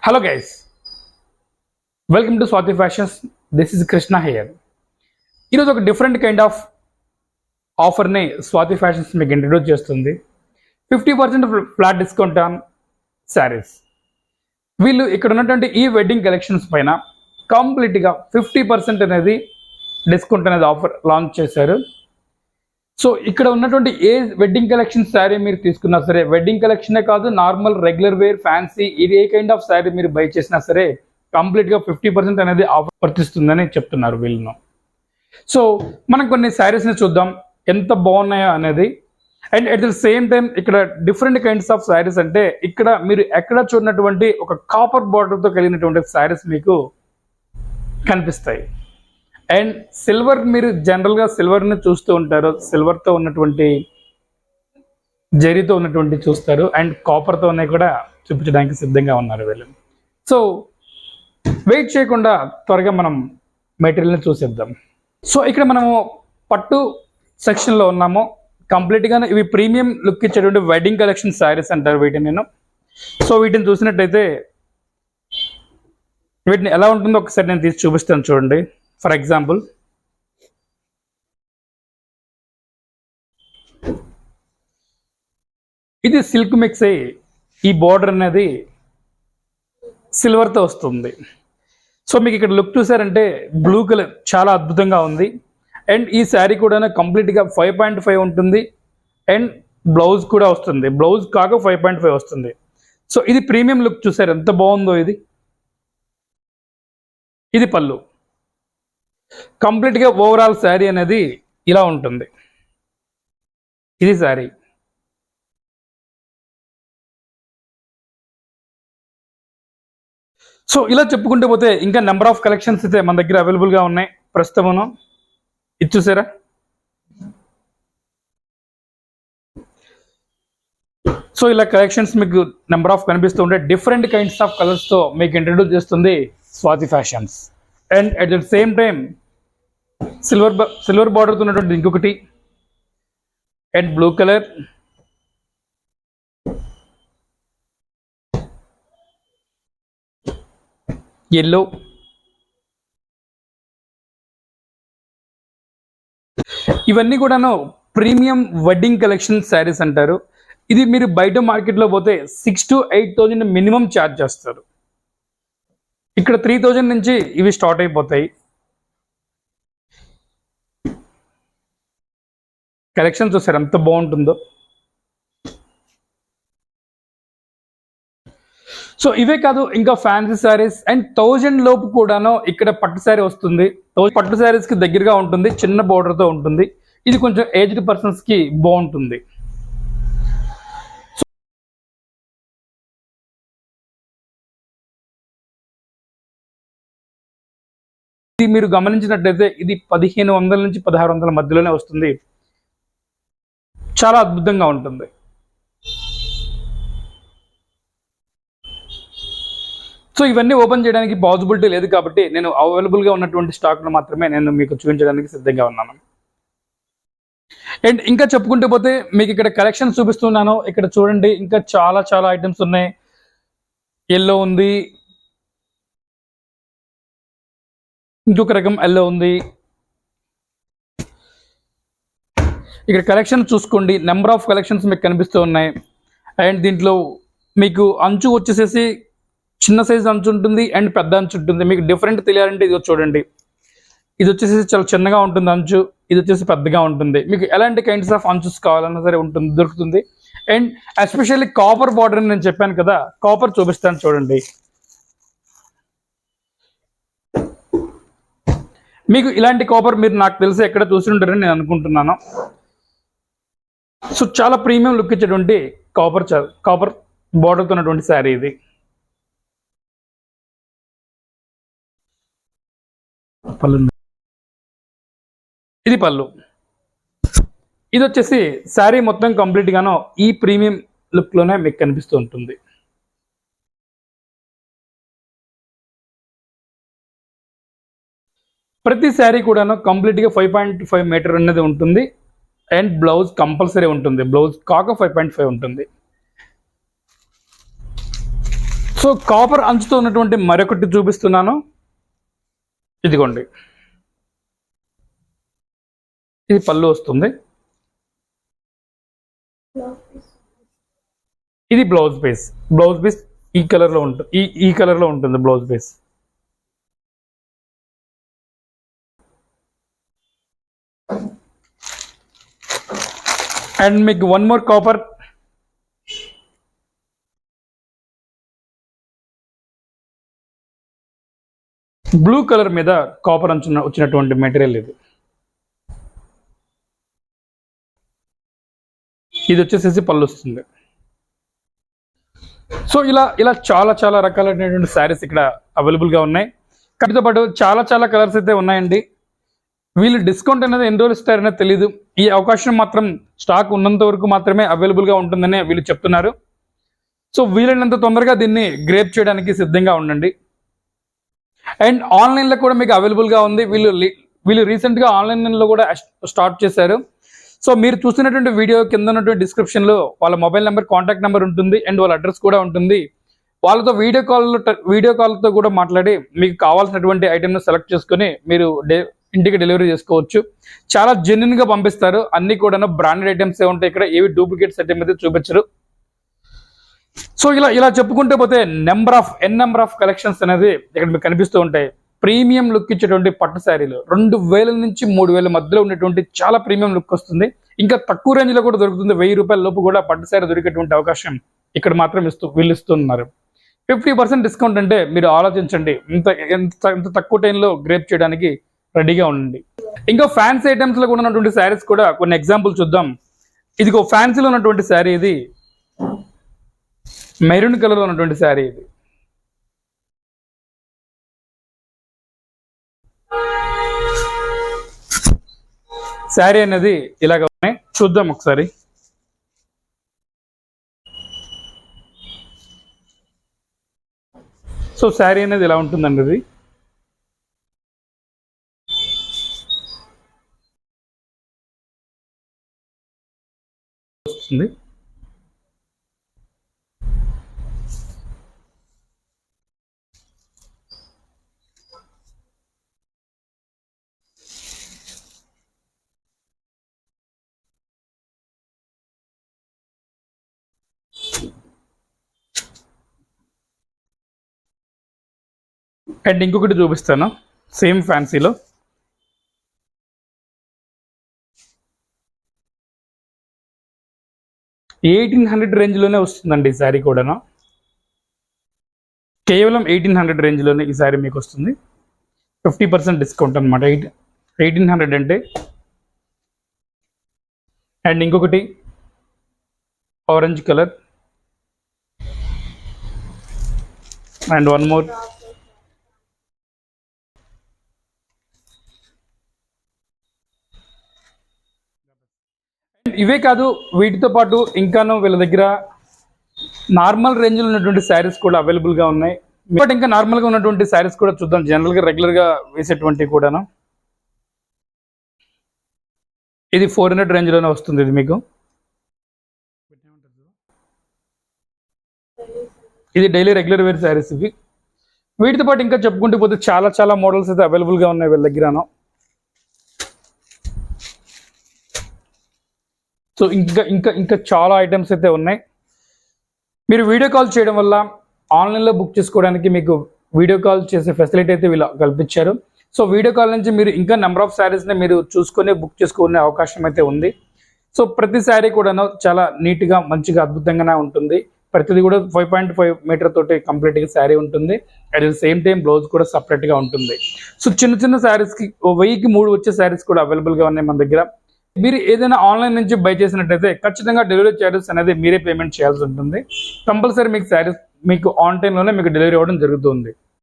Hello guys, welcome to Swati Fashions. This is Krishna here. ఈరోజు ఒక different kind of ఆఫర్ని Swathi fashions మీకు introduce చేస్తుంది. 50% ఫ్లాట్ డిస్కౌంట్ ఆన్ శారీస్. వీళ్ళు ఇక్కడ ఉన్నటువంటి ఈ వెడ్డింగ్ కలెక్షన్స్ పైన కంప్లీట్గా 50% అనేది డిస్కౌంట్ అనేది ఆఫర్ లాంచ్ చేశారు. సో ఇక్కడ ఉన్నటువంటి ఏ వెడ్డింగ్ కలెక్షన్ శారీ మీరు తీసుకున్నా సరే, వెడ్డింగ్ కలెక్షనే కాదు, నార్మల్ రెగ్యులర్ వేర్, ఫ్యాన్సీ, ఇది ఏ కైండ్ ఆఫ్ శారీ మీరు బై చేసినా సరే కంప్లీట్గా 50% అనేది ఆఫర్ వర్తిస్తుందని చెప్తున్నారు వీళ్ళు. సో మనం కొన్ని శారీస్ని చూద్దాం ఎంత బాగున్నాయో అనేది. And at the same time ఇక్కడ డిఫరెంట్ కైండ్స్ ఆఫ్ శారీస్ అంటే ఇక్కడ మీరు ఎక్కడ చూడనటువంటి ఒక కాపర్ బార్డర్తో కలిగినటువంటి శారీస్ మీకు కనిపిస్తాయి. అండ్ సిల్వర్, మీరు జనరల్గా సిల్వర్ని చూస్తూ ఉంటారు, సిల్వర్తో ఉన్నటువంటి జరీతో ఉన్నటువంటి చూస్తారు, అండ్ కాపర్తో ఉన్నాయి కూడా చూపించడానికి సిద్ధంగా ఉన్నారు వీళ్ళు. సో వెయిట్ చేయకుండా త్వరగా మనం మెటీరియల్ని చూసేద్దాం. సో ఇక్కడ మనము పట్టు సెక్షన్లో ఉన్నాము. కంప్లీట్గా ఇవి ప్రీమియం లుక్ ఇచ్చేటువంటి వెడ్డింగ్ కలెక్షన్ శారీస్ అంటారు వీటిని నేను. సో వీటిని చూసినట్టయితే వీటిని ఎలా ఉంటుందో ఒకసారి నేను తీసి చూపిస్తాను చూడండి. ఫర్ ఎగ్జాంపుల్ ఇది సిల్క్ మిక్స్ అయ్యి ఈ బార్డర్ అనేది సిల్వర్తో వస్తుంది. సో మీకు ఇక్కడ లుక్ చూసారంటే బ్లూ కలర్ చాలా అద్భుతంగా ఉంది. అండ్ ఈ శారీ కూడా కంప్లీట్గా 5.5 ఉంటుంది. అండ్ బ్లౌజ్ కూడా వస్తుంది, బ్లౌజ్ కాక 5.5 వస్తుంది. సో ఇది ప్రీమియం లుక్ చూసారు ఎంత బాగుందో. ఇది పళ్ళు. కంప్లీట్గా ఓవరాల్ శారీ అనేది ఇలా ఉంటుంది. ఇది శారీ. సో ఇలా చెప్పుకుంటూ పోతే ఇంకా నెంబర్ ఆఫ్ కలెక్షన్స్ అయితే మన దగ్గర అవైలబుల్గా ఉన్నాయి ప్రస్తుతమును. ఇది చూసారా, సో ఇలా కలెక్షన్స్ మీకు నెంబర్ ఆఫ్ కనిపిస్తూ ఉంటే డిఫరెంట్ కైండ్స్ ఆఫ్ కలర్స్తో మీకు ఇంట్రడ్యూస్ చేస్తుంది Swathi fashions. And at the same time silver బార్డర్తో ఉన్నటువంటి ఇంకొకటి, అండ్ బ్లూ కలర్, ఎల్లో, ఇవన్నీ కూడాను ప్రీమియం వెడ్డింగ్ కలెక్షన్ శారీస్ అంటారు. ఇది మీరు బయట మార్కెట్లో పోతే 6,000 to 8,000 మినిమం ఛార్జ్ చేస్తారు. ఇక్కడ 3,000 నుంచి ఇవి స్టార్ట్ అయిపోతాయి. కలెక్షన్ చూసారు ఎంత బాగుంటుందో. సో ఇవే కాదు, ఇంకా ఫ్యాన్సీ శారీస్ అండ్ 1000 లోపు కూడాను ఇక్కడ పట్టు శారీ వస్తుంది. పట్టు శారీస్కి దగ్గరగా ఉంటుంది, చిన్న బోర్డర్తో ఉంటుంది. ఇది కొంచెం ఏజ్డ్ పర్సన్స్కి బాగుంటుంది. ఇది మీరు గమనించినట్లయితే ఇది 1,500 నుంచి 1,600 మధ్యలోనే వస్తుంది. చాలా అద్భుతంగా ఉంటుంది. సో ఇవన్నీ ఓపెన్ చేయడానికి పాసిబిలిటీ లేదు కాబట్టి నేను అవైలబుల్గా ఉన్నటువంటి స్టాక్ను మాత్రమే నేను మీకు చూపించడానికి సిద్ధంగా ఉన్నాను. అండ్ ఇంకా చెప్పుకుంటూ పోతే మీకు ఇక్కడ కలెక్షన్ చూపిస్తున్నాను. ఇక్కడ చూడండి, ఇంకా చాలా చాలా ఐటమ్స్ ఉన్నాయి. ఎల్లో ఉంది, ఇంకొక రకం ఎల్లో ఉంది. ఇక్కడ కలెక్షన్ చూసుకోండి, నెంబర్ ఆఫ్ కలెక్షన్స్ మీకు కనిపిస్తూ ఉన్నాయి. అండ్ దీంట్లో మీకు అంచు వచ్చేసేసి చిన్న సైజు అంచు ఉంటుంది అండ్ పెద్ద అంచు ఉంటుంది. మీకు డిఫరెంట్ తెలియాలంటే ఇది చూడండి, ఇది వచ్చేసి చాలా చిన్నగా ఉంటుంది అంచు, ఇది వచ్చేసి పెద్దగా ఉంటుంది. మీకు ఎలాంటి కైండ్స్ ఆఫ్ అంచుస్ కావాలన్నా సరే దొరుకుతుంది. అండ్ ఎస్పెషల్లీ కాపర్ బార్డర్ నేను చెప్పాను కదా, కాపర్ చూపిస్తాను చూడండి. మీకు ఇలాంటి కాపర్ మీరు నాకు తెలిసి ఎక్కడ చూసి ఉంటారని నేను అనుకుంటున్నాను. సో చాలా ప్రీమియం లుక్ ఇచ్చేటువంటి కాపర్ బార్డర్తో ఉన్నటువంటి శారీ ఇది. పళ్ళు, ఇది పళ్ళు. ఇది వచ్చేసి శారీ మొత్తం కంప్లీట్గాను ఈ ప్రీమియం లుక్లోనే మీకు కనిపిస్తూ ఉంటుంది. ప్రతి శారీ కూడాను కంప్లీట్గా 5.5 మీటర్ అనేది ఉంటుంది. అండ్ బ్లౌజ్ కంపల్సరీ ఉంటుంది, బ్లౌజ్ కాక 5.5 ఉంటుంది. సో కాపర్ అంచుతో ఉన్నటువంటి మరొకటి చూపిస్తున్నాను. ఇదిగోండి, ఇది పళ్ళు వస్తుంది. ఇది బ్లౌజ్ పీస్. బ్లౌజ్ పీస్ ఈ కలర్ లో ఉంటుంది, ఈ కలర్ లో ఉంటుంది బ్లౌజ్ పీస్. అండ్ మీకు one more copper. Blue colour మీద కాపర్ అంచున వచ్చినటువంటి మెటీరియల్ ఇది. ఇది వచ్చేసేసి పళ్ళు వస్తుంది. సో ఇలా చాలా చాలా రకాలైనటువంటి శారీస్ ఇక్కడ అవైలబుల్గా ఉన్నాయి. వీటితో పాటు చాలా చాలా కలర్స్ అయితే ఉన్నాయండి. వీళ్ళు డిస్కౌంట్ అనేది ఎన్ని రోజులు ఇస్తారనేది తెలీదు. ఈ అవకాశం మాత్రం స్టాక్ ఉన్నంత వరకు మాత్రమే అవైలబుల్గా ఉంటుందని వీళ్ళు చెప్తున్నారు. సో వీలైనంత తొందరగా దీన్ని గ్రేప్ చేయడానికి సిద్ధంగా ఉండండి. అండ్ ఆన్లైన్లో కూడా మీకు అవైలబుల్గా ఉంది. వీళ్ళు రీసెంట్గా ఆన్లైన్లో కూడా స్టార్ట్ చేశారు. సో మీరు చూస్తున్నటువంటి వీడియో కింద ఉన్నటువంటి డిస్క్రిప్షన్లో వాళ్ళ మొబైల్ నెంబర్, కాంటాక్ట్ నెంబర్ ఉంటుంది. అండ్ వాళ్ళ అడ్రస్ కూడా ఉంటుంది. వాళ్ళతో వీడియో కాల్తో కూడా మాట్లాడి మీకు కావాల్సినటువంటి ఐటెంను సెలెక్ట్ చేసుకొని మీరు ఇంటికి డెలివరీ చేసుకోవచ్చు. చాలా జెన్యున్గా పంపిస్తారు. అన్ని కూడా బ్రాండెడ్ ఐటమ్స్ ఉంటాయి ఇక్కడ. ఏవి డూప్లికేట్స్ ఐటమ్ అయితే చూపించరు. సో ఇలా చెప్పుకుంటే పోతే నెంబర్ ఆఫ్ కలెక్షన్స్ అనేది ఇక్కడ మీకు కనిపిస్తూ ఉంటాయి. ప్రీమియం లుక్ ఇచ్చేటువంటి పట్టు శారీలు 2000 నుంచి 3000 మధ్యలో ఉన్నటువంటి చాలా ప్రీమియం లుక్ వస్తుంది. ఇంకా తక్కువ రేంజ్ లో కూడా దొరుకుతుంది. 1000 రూపాయల లోపు కూడా పట్టు శారీ దొరికేటువంటి అవకాశం ఇక్కడ మాత్రం వీళ్ళు ఇస్తున్నారు. 50% డిస్కౌంట్ అంటే మీరు ఆలోచించండి. ఎంత తక్కువ టైంలో గ్రేప్ చేయడానికి రెడీగా ఉండండి. ఇంకా ఫ్యాన్సీ ఐటమ్స్ లో కూడా ఉన్నటువంటి శారీస్ కూడా కొన్ని ఎగ్జాంపుల్ చూద్దాం. ఇదిగో ఫ్యాన్సీలో ఉన్నటువంటి శారీ, ఇది మెరూన్ కలర్ లో ఉన్నటువంటి శారీ. ఇది శారీ అనేది ఇలాగ ఉన్నాయి. చూద్దాం ఒకసారి. సో శారీ అనేది ఇలా ఉంటుందండి. ఇది వస్తుంది. అండ్ ఇంకొకటి చూపిస్తాను సేమ్ ఫ్యాన్సీలో. $1800 రేంజ్లోనే వస్తుందండి ఈ శారీ కూడాను. కేవలం 1800 రేంజ్లోనే ఈ శారీ మీకు వస్తుంది. 50% డిస్కౌంట్ అనమాట. 1800 అంటే. అండ్ ఇంకొకటి orange colour. And one more. ఇవే కాదు, వీటితో పాటు ఇంకాను వీళ్ళ దగ్గర నార్మల్ రేంజ్లో ఉన్నటువంటి శారీస్ కూడా అవైలబుల్గా ఉన్నాయి. బట్ ఇంకా నార్మల్గా ఉన్నటువంటి శారీస్ కూడా చూద్దాం. జనరల్గా రెగ్యులర్గా వేసేటువంటి కూడాను. ఇది 400 రేంజ్లోనే వస్తుంది. ఇది మీకు ఇది డైలీ రెగ్యులర్ వేర్ శారీస్ ఇవి. వీటితో పాటు ఇంకా చెప్పుకుంటూ పోతే చాలా చాలా మోడల్స్ అయితే అవైలబుల్గా ఉన్నాయి వీళ్ళ దగ్గరను. సో ఇంకా చాలా ఐటమ్స్ అయితే ఉన్నాయి. మీరు వీడియో కాల్ చేయడం వల్ల ఆన్లైన్లో బుక్ చేసుకోవడానికి మీకు వీడియో కాల్ చేసే ఫెసిలిటీ అయితే వీళ్ళు కల్పించారు. సో వీడియో కాల్ నుంచి మీరు ఇంకా నెంబర్ ఆఫ్ శారీస్ని మీరు చూసుకొని బుక్ చేసుకునే అవకాశం అయితే ఉంది. సో ప్రతి శారీ కూడా చాలా నీట్గా మంచిగా అద్భుతంగానే ఉంటుంది. ప్రతిదీ కూడా 5.5 మీటర్ తోటి కంప్లీట్గా శారీ ఉంటుంది. At the same time blouse కూడా సపరేట్గా ఉంటుంది. సో చిన్న శారీస్కి 1000కి 3 వచ్చే శారీస్ కూడా అవైలబుల్గా ఉన్నాయి మన దగ్గర. మీరు ఏదైనా ఆన్లైన్ నుంచి బై చేసినట్టయితే ఖచ్చితంగా డెలివరీ చార్జెస్ అనేది మీరే పేమెంట్ చేయాల్సి ఉంటుంది. కంపల్సరీ మీకు శారీస్ మీకు ఆన్ టైంలోనే మీకు డెలివరీ అవ్వడం జరుగుతుంది.